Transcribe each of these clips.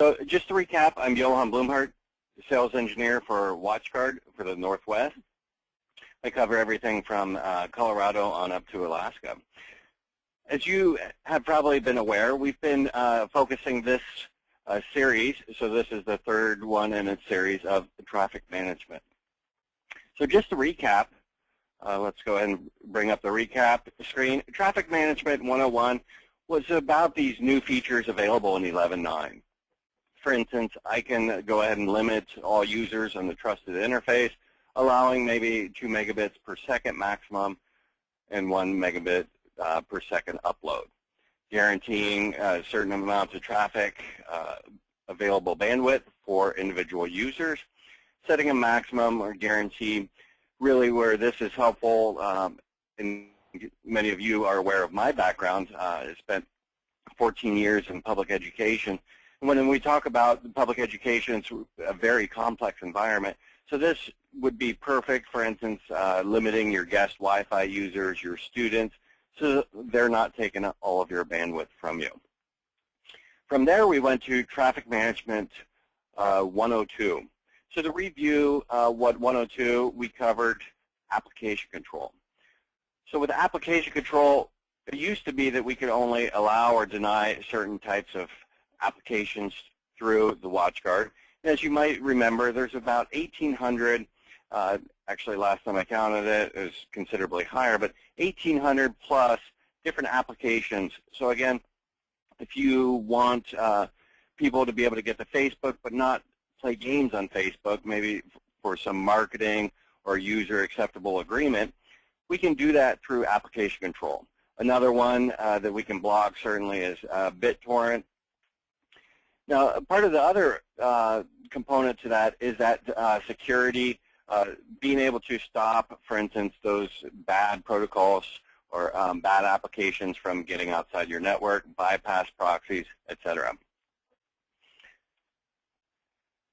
So just to recap, I'm Johan Blumhardt, sales engineer for WatchGuard for the Northwest. I cover everything from Colorado on up to Alaska. As you have probably been aware, we've been focusing this series, so this is the third one in a series of traffic management. So just to recap, let's go ahead and bring up the recap screen. Traffic Management 101 was about these new features available in 11.9. For instance, I can go ahead and limit all users on the trusted interface, allowing maybe 2 megabits per second maximum and 1 megabit per second upload, guaranteeing certain amounts of traffic available bandwidth for individual users, setting a maximum or guarantee. Really where this is helpful, and many of you are aware of my background. I spent 14 years in public education. When we talk about public education, it's a very complex environment. So this would be perfect, for instance, limiting your guest Wi-Fi users, your students, so they're not taking all of your bandwidth from you. From there, we went to Traffic Management 102. So to review what 102, we covered application control. So with application control, it used to be that we could only allow or deny certain types of applications through the WatchGuard. And as you might remember, there's about 1,800, actually last time I counted it was considerably higher, but 1,800 plus different applications. So again, if you want people to be able to get to Facebook but not play games on Facebook, maybe for some marketing or user acceptable agreement, we can do that through application control. Another one that we can block certainly is BitTorrent. Now, part of the other component to that is that security, being able to stop, for instance, those bad protocols or bad applications from getting outside your network, bypass proxies, etc.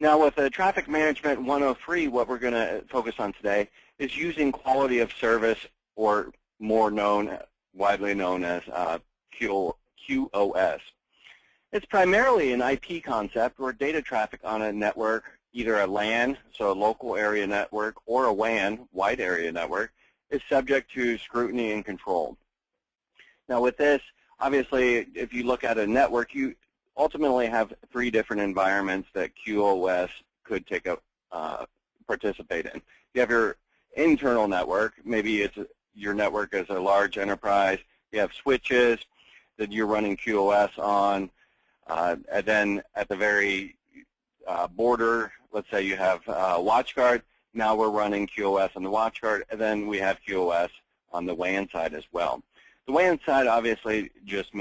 Now, with Traffic Management 103, what we're going to focus on today is using quality of service, or more widely known as QoS. It's primarily an IP concept where data traffic on a network, either a LAN, so a local area network, or a WAN, wide area network, is subject to scrutiny and control. Now with this, obviously, if you look at a network, you ultimately have 3 different environments that QoS could participate in. You have your internal network. Maybe it's your network is a large enterprise. You have switches that you're running QoS on. And then at the very border, let's say you have WatchGuard. Now we're running QoS on the WatchGuard, and then we have QoS on the WAN side as well. The WAN side obviously just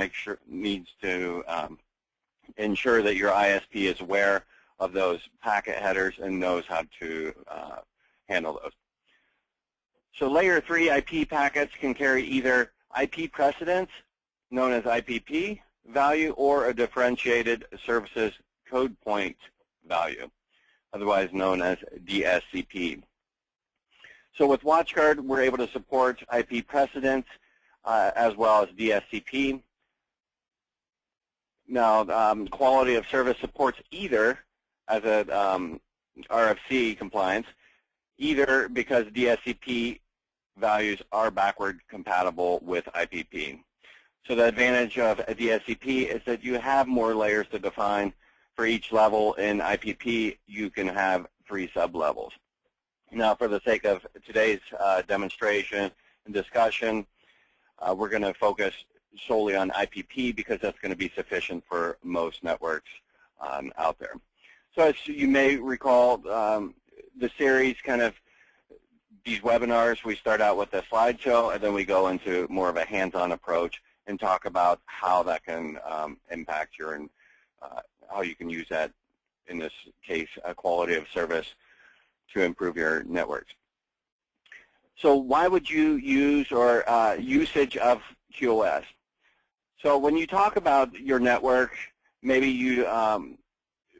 needs to ensure that your ISP is aware of those packet headers and knows how to handle those. So layer 3 IP packets can carry either IP precedence, known as IPP value, or a differentiated services code point value, otherwise known as DSCP. So with WatchGuard, we're able to support IP precedence as well as DSCP. Now, quality of service supports either as a RFC compliance, either because DSCP values are backward compatible with IPP. So the advantage of a DSCP is that you have more layers to define. For each level in IPP, you can have 3 sub-levels. Now, for the sake of today's demonstration and discussion, we're going to focus solely on IPP because that's going to be sufficient for most networks out there. So as you may recall, the series these webinars, we start out with a slideshow, and then we go into more of a hands-on approach and talk about how that can impact your, how you can use that, in this case, quality of service to improve your networks. So why would you use or usage of QoS? So when you talk about your network, maybe you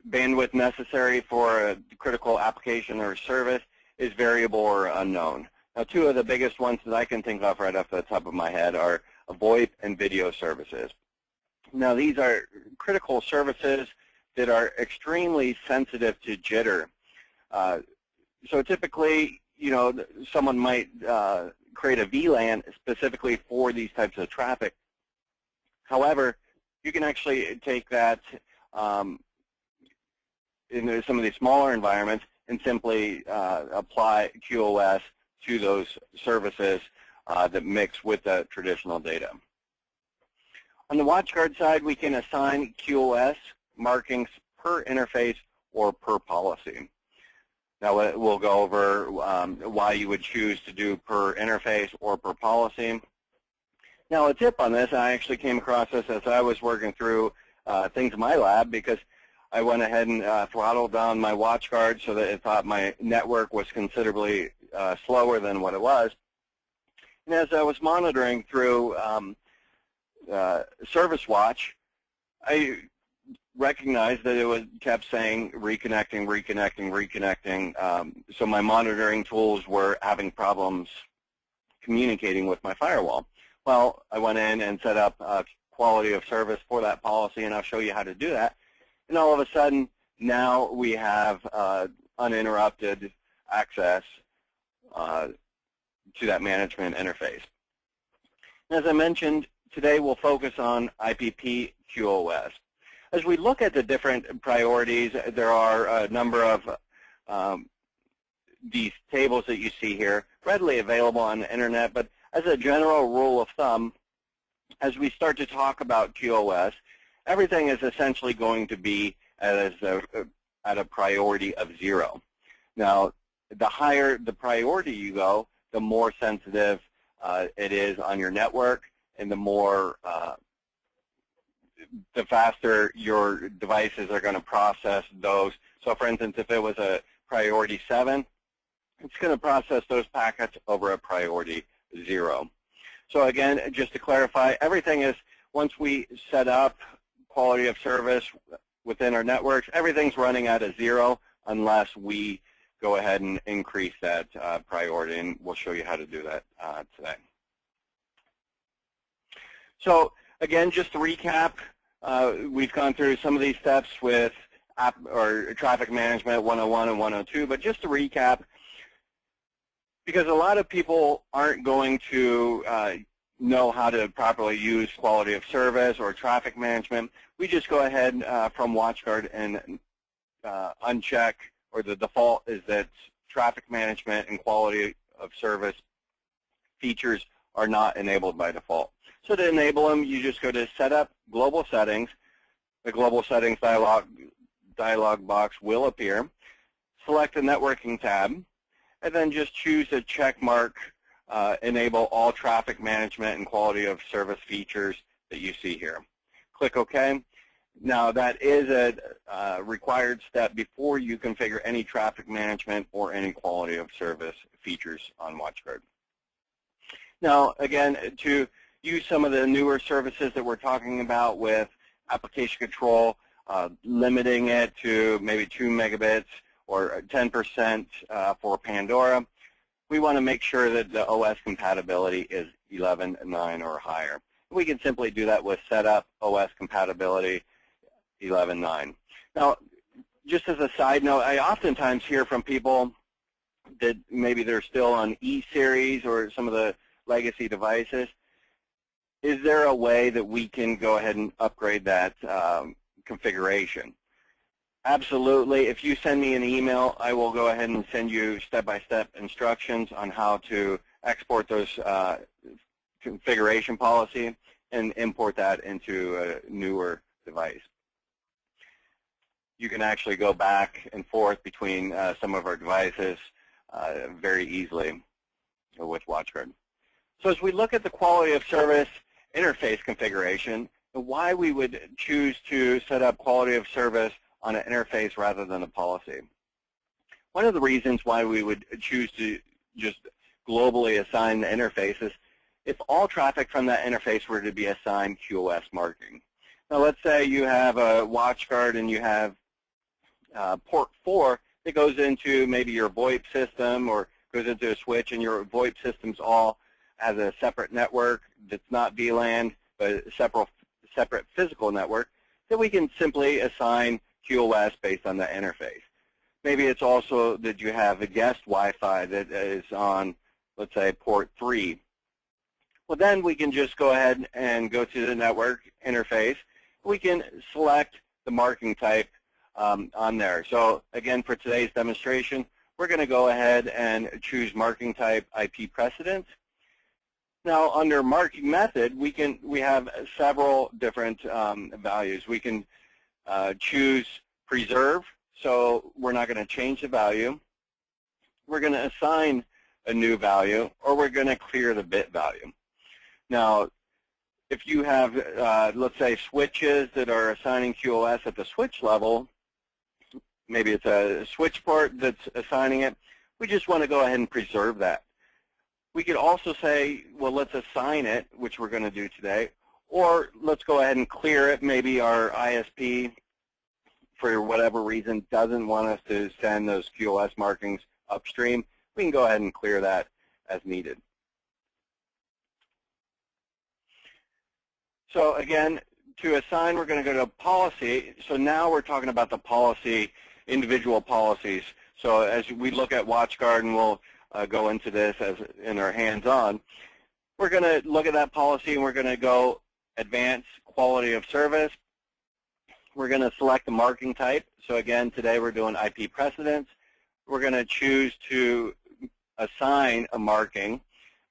bandwidth necessary for a critical application or service is variable or unknown. Now, 2 of the biggest ones that I can think of right off the top of my head are VoIP and video services. Now, these are critical services that are extremely sensitive to jitter. So typically, you know, someone might create a VLAN specifically for these types of traffic. However, you can actually take that in some of these smaller environments and simply apply QoS to those services that mix with the traditional data. On the WatchGuard side, we can assign QoS markings per interface or per policy. Now we'll go over why you would choose to do per interface or per policy. Now a tip on this, I actually came across this as I was working through things in my lab, because I went ahead and throttled down my WatchGuard so that it thought my network was considerably slower than what it was. And as I was monitoring through Service Watch, I recognized that it kept saying reconnecting, reconnecting, reconnecting. So my monitoring tools were having problems communicating with my firewall. Well, I went in and set up quality of service for that policy, and I'll show you how to do that. And all of a sudden, now we have uninterrupted access to that management interface. As I mentioned, today we'll focus on IPP QoS. As we look at the different priorities, there are a number of these tables that you see here readily available on the internet, but as a general rule of thumb, as we start to talk about QoS, everything is essentially going to be at a priority of 0. Now, the higher the priority you go, the more sensitive it is on your network, and the faster your devices are going to process those. So for instance, if it was a priority 7, it's going to process those packets over a priority 0. So again, just to clarify, everything is, once we set up quality of service within our networks, everything's running at a 0 unless we go ahead and increase that priority, and we'll show you how to do that today. So again, just to recap, we've gone through some of these steps with traffic management 101 and 102, but just to recap, because a lot of people aren't going to know how to properly use quality of service or traffic management, we just go ahead from WatchGuard and uncheck, or the default is that traffic management and quality of service features are not enabled by default. So to enable them, you just go to Setup, Global Settings. The Global Settings dialog box will appear. Select the Networking tab, and then just choose a check mark, Enable all traffic management and quality of service features that you see here. Click OK. Now that is a required step before you configure any traffic management or any quality of service features on WatchGuard. Now again, to use some of the newer services that we're talking about with application control, limiting it to maybe 2 megabits or 10% for Pandora, we want to make sure that the OS compatibility is 11.9 or higher. We can simply do that with Setup, OS Compatibility, 11.9. Now, just as a side note, I oftentimes hear from people that maybe they're still on E-Series or some of the legacy devices. Is there a way that we can go ahead and upgrade that configuration? Absolutely. If you send me an email, I will go ahead and send you step-by-step instructions on how to export those configuration policy and import that into a newer device. You can actually go back and forth between some of our devices very easily with WatchGuard. So as we look at the quality of service interface configuration, why we would choose to set up quality of service on an interface rather than a policy. One of the reasons why we would choose to just globally assign the interfaces, if all traffic from that interface were to be assigned QoS marking. Now let's say you have a WatchGuard and you have port 4 that goes into maybe your VoIP system or goes into a switch, and your VoIP system's all has a separate network that's not VLAN, but a separate physical network, then we can simply assign QoS based on the interface. Maybe it's also that you have a guest Wi-Fi that is on, let's say, port 3. Well, then we can just go ahead and go to the network interface. We can select the marking type on there. So again, for today's demonstration, we're going to go ahead and choose marking type IP precedence. Now, under marking method, we have several different values. We can choose preserve, so we're not going to change the value. We're going to assign a new value, or we're going to clear the bit value. Now, if you have, let's say, switches that are assigning QoS at the switch level, maybe it's a switch port that's assigning it, we just want to go ahead and preserve that. We could also say, well, let's assign it, which we're going to do today, or let's go ahead and clear it. Maybe our ISP, for whatever reason, doesn't want us to send those QoS markings upstream. We can go ahead and clear that as needed. So again, to assign, we're going to go to policy. So now we're talking about the policy, individual policies. So as we look at WatchGuard, and we'll go into this as in our hands-on, we're going to look at that policy, and we're going to go advanced quality of service. We're going to select the marking type. So again, today we're doing IP precedence. We're going to choose to assign a marking.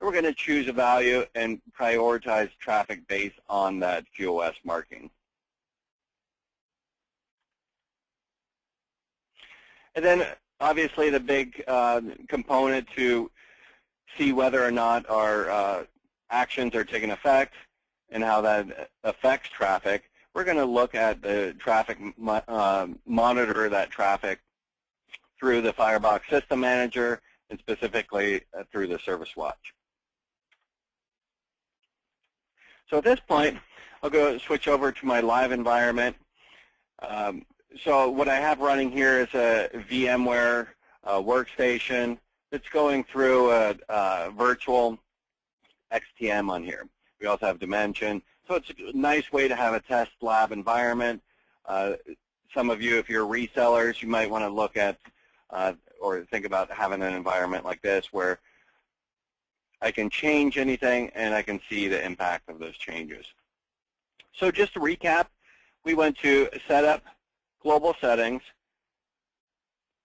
We're going to choose a value and prioritize traffic based on that QoS marking. And then obviously the big component to see whether or not our actions are taking effect and how that affects traffic, we're going to look at the traffic, monitor that traffic through the FireBytes System Manager and specifically through the Service Watch. So at this point, I'll go switch over to my live environment. So what I have running here is a VMware workstation that's going through a virtual XTM on here. We also have Dimension. So it's a nice way to have a test lab environment. Some of you, if you're resellers, you might want to look at or think about having an environment like this where I can change anything and I can see the impact of those changes. So just to recap, we went to Setup, Global Settings,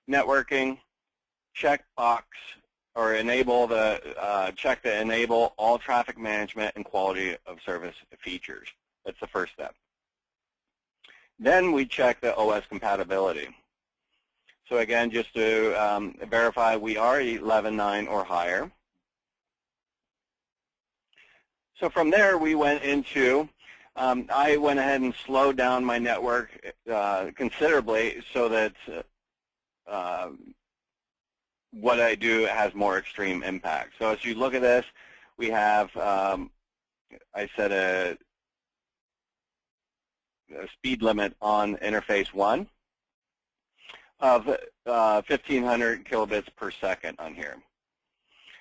Networking, Checkbox, or enable the check to enable all traffic management and quality of service features. That's the first step. Then we check the OS compatibility. So again, just to verify we are 11.9 or higher. So from there, we went into, I went ahead and slowed down my network considerably so that what I do has more extreme impact. So as you look at this, we have, I set a speed limit on interface 1 of 1,500 kilobits per second on here.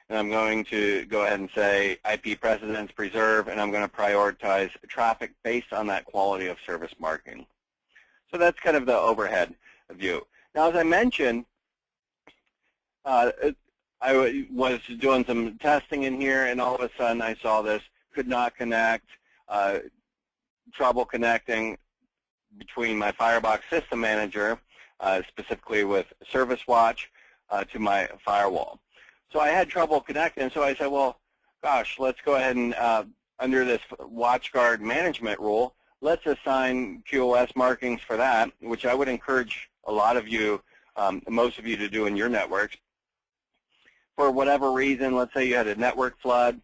And I'm going to go ahead and say IP precedence preserve, and I'm going to prioritize traffic based on that quality of service marking. So that's kind of the overhead view. Now, as I mentioned, I was doing some testing in here, and all of a sudden I saw this could not connect, trouble connecting between my FireBytes System Manager, specifically with Service Watch, to my firewall. So I had trouble connecting, so I said, well, gosh, let's go ahead and, under this WatchGuard management rule, let's assign QoS markings for that, which I would encourage a lot of you, most of you to do in your networks. For whatever reason, let's say you had a network flood,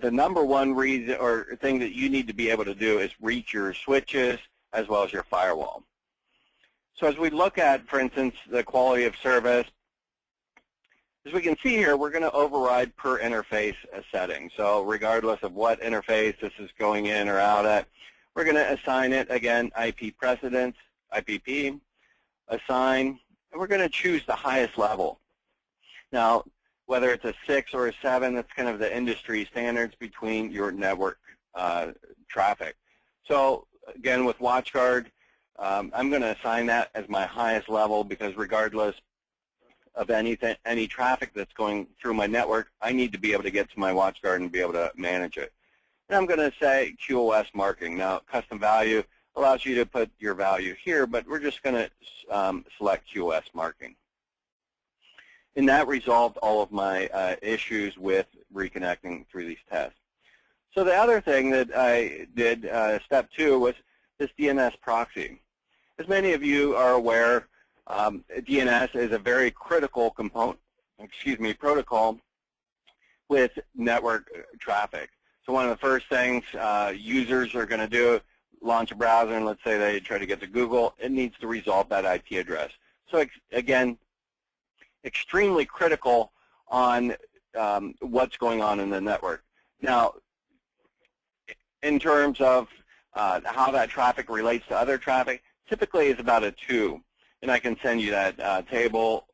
the number one reason or thing that you need to be able to do is reach your switches as well as your firewall. So as we look at, for instance, the quality of service, as we can see here, we're going to override per interface setting. So regardless of what interface this is going in or out at, we're going to assign it, again, IP precedence, IPP, assign, and we're going to choose the highest level. Now, whether it's a 6 or a 7, that's kind of the industry standards between your network traffic. So again, with WatchGuard, I'm going to assign that as my highest level because regardless of any traffic that's going through my network, I need to be able to get to my WatchGuard and be able to manage it. And I'm going to say QoS marking. Now, custom value allows you to put your value here, but we're just going to select QoS marking. And that resolved all of my issues with reconnecting through these tests. So the other thing that I did, step 2, was this DNS proxy. As many of you are aware, DNS is a very critical component, protocol with network traffic. So one of the first things users are going to do, launch a browser, and let's say they try to get to Google, it needs to resolve that IP address. So again, extremely critical on what's going on in the network. Now, in terms of how that traffic relates to other traffic, typically is about a 2. And I can send you that table,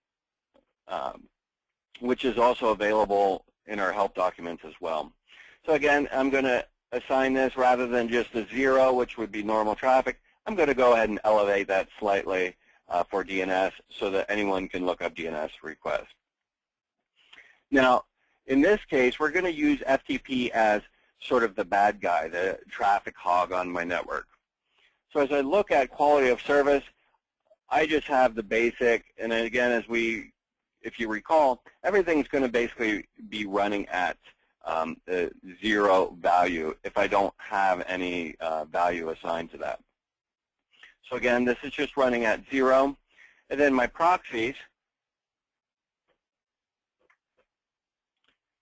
which is also available in our help documents as well. So again, I'm going to assign this rather than just a 0, which would be normal traffic. I'm going to go ahead and elevate that slightly for DNS so that anyone can look up DNS requests. Now, in this case, we're going to use FTP as sort of the bad guy, the traffic hog on my network. So as I look at quality of service, I just have the basic, and again, if you recall, everything's going to basically be running at the 0 value if I don't have any value assigned to that. So again, this is just running at 0. And then my proxies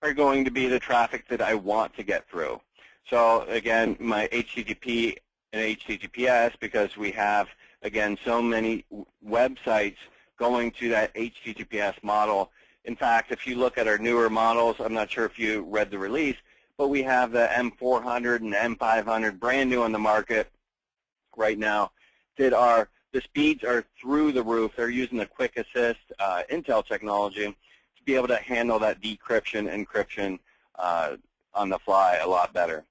are going to be the traffic that I want to get through. So again, my HTTP and HTTPS, because we have, again, so many websites going to that HTTPS model. In fact, if you look at our newer models, I'm not sure if you read the release, but we have the M400 and M500 brand new on the market right now that the speeds are through the roof. They're using the Quick Assist Intel technology to be able to handle that decryption, encryption on the fly a lot better.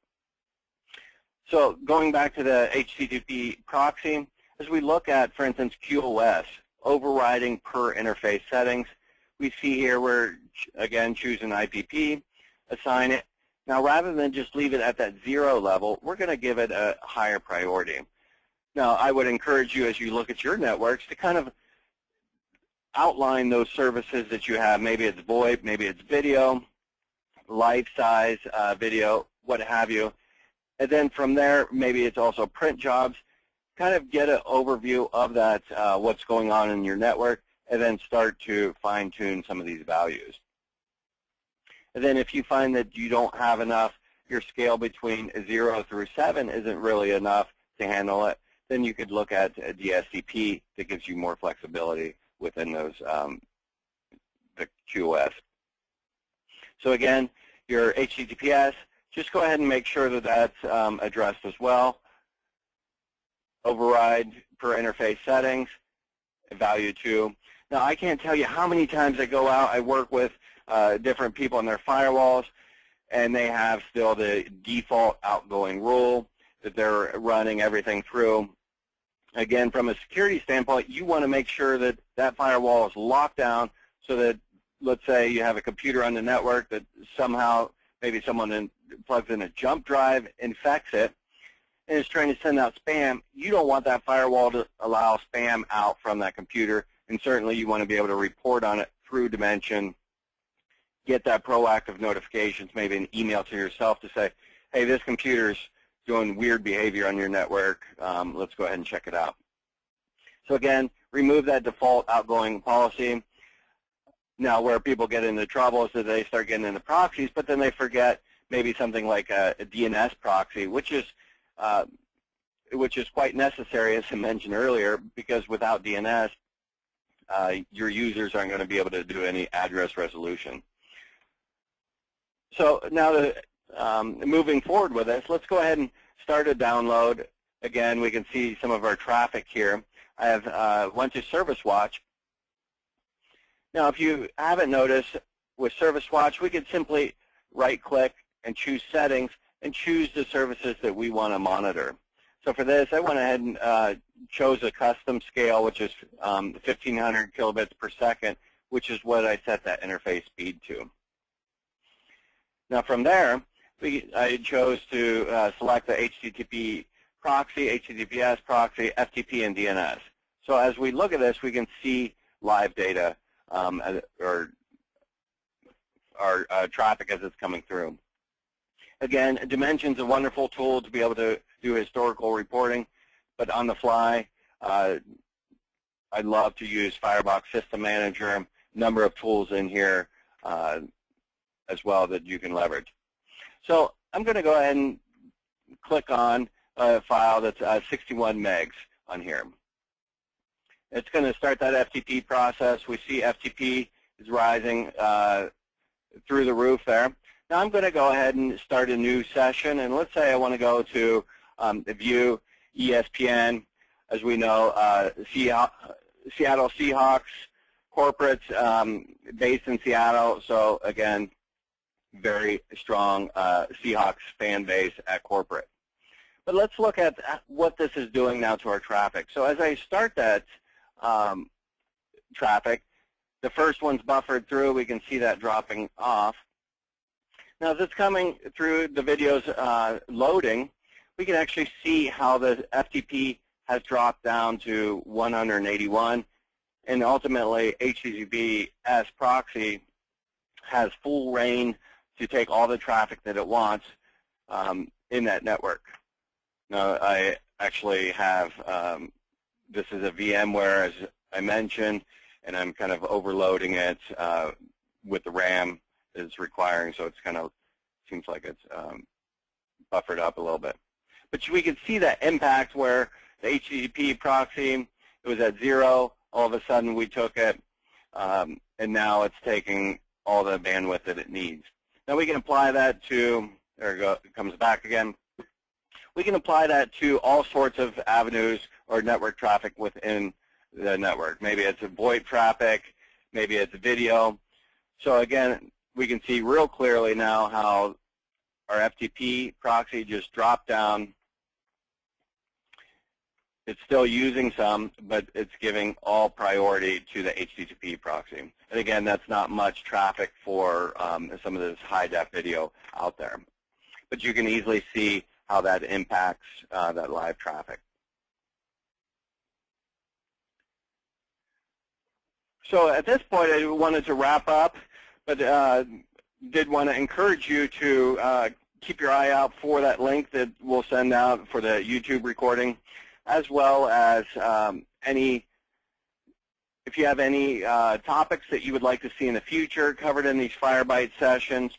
So going back to the HTTP proxy, as we look at, for instance, QoS, overriding per interface settings, we see here we're, again, choosing IPP, assign it. Now, rather than just leave it at that 0 level, we're going to give it a higher priority. Now, I would encourage you, as you look at your networks, to kind of outline those services that you have. Maybe it's VoIP, maybe it's video, life-size video, what have you. And then from there, maybe it's also print jobs. Kind of get an overview of that, what's going on in your network, and then start to fine-tune some of these values. And then if you find that you don't have enough, your scale between 0 through 7 isn't really enough to handle it, then you could look at a DSCP that gives you more flexibility within those, the QoS. So again, your HTTPS, just go ahead and make sure that that's addressed as well. Override per interface settings, value 2. Now, I can't tell you how many times I go out, I work with different people on their firewalls, and they have still the default outgoing rule that they're running everything through. Again, from a security standpoint, you want to make sure that that firewall is locked down so that, let's say you have a computer on the network that somehow maybe someone plugs in a jump drive, infects it, and is trying to send out spam. You don't want that firewall to allow spam out from that computer, and certainly you want to be able to report on it through Dimension, get that proactive notifications, maybe an email to yourself to say, hey, this computer's doing weird behavior on your network. Let's go ahead and check it out. So again, remove that default outgoing policy. Now, where people get into trouble is that they start getting into proxies, but then they forget maybe something like a DNS proxy, which is quite necessary, as I mentioned earlier, because without DNS, your users aren't going to be able to do any address resolution. So now, moving forward with this, let's go ahead and start a download. Again, we can see some of our traffic here. I have went to Service Watch. Now, if you haven't noticed, with Service Watch, we could simply right-click and choose Settings and choose the services that we want to monitor. So for this, I went ahead and chose a custom scale, which is 1,500 kilobits per second, which is what I set that interface speed to. Now from there, I chose to select the HTTP proxy, HTTPS proxy, FTP, and DNS. So as we look at this, we can see live data or our traffic as it's coming through. Again, Dimension's a wonderful tool to be able to do historical reporting, but on the fly, I'd love to use FireBytes System Manager, number of tools in here as well that you can leverage. So I'm going to go ahead and click on a file that's 61 megs on here. It's going to start that FTP process. We see FTP is rising through the roof there. Now I'm going to go ahead and start a new session, and let's say I want to go to view ESPN. As we know, Seattle Seahawks corporates based in Seattle, so again, very strong Seahawks fan base at corporate. But let's look at what this is doing now to our traffic. So as I start that traffic, the first one's buffered through. We can see that dropping off. Now, as it's coming through the video's loading, we can actually see how the FTP has dropped down to 181, and ultimately HTTPS proxy has full reign to take all the traffic that it wants in that network. Now, I actually have, this is a VMware, as I mentioned, and I'm kind of overloading it with the RAM is requiring, so it's kind of seems like it's buffered up a little bit. But we can see that impact where the HTTP proxy, it was at 0, all of a sudden we took it, and now it's taking all the bandwidth that it needs. Now we can apply that to, there it comes back again. We can apply that to all sorts of avenues or network traffic within the network. Maybe it's a VoIP traffic, maybe it's video. So again, we can see real clearly now how our FTP proxy just dropped down. It's still using some, but it's giving all priority to the HTTP proxy. And again, that's not much traffic for some of this high-def video out there. But you can easily see how that impacts that live traffic. So at this point, I wanted to wrap up, but did want to encourage you to keep your eye out for that link that we'll send out for the YouTube recording, as well as if you have any topics that you would like to see in the future covered in these FireBytes sessions.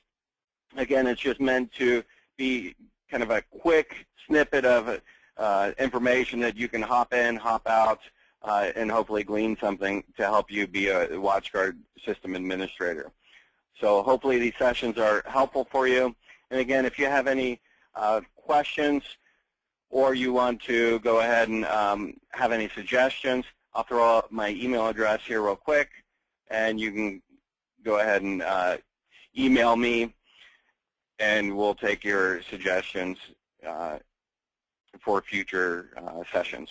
Again, it's just meant to be kind of a quick snippet of information that you can hop in, hop out, and hopefully glean something to help you be a WatchGuard system administrator. So hopefully these sessions are helpful for you. And again, if you have any questions or you want to go ahead and have any suggestions, I'll throw out my email address here real quick, and you can go ahead and email me, and we'll take your suggestions for future sessions.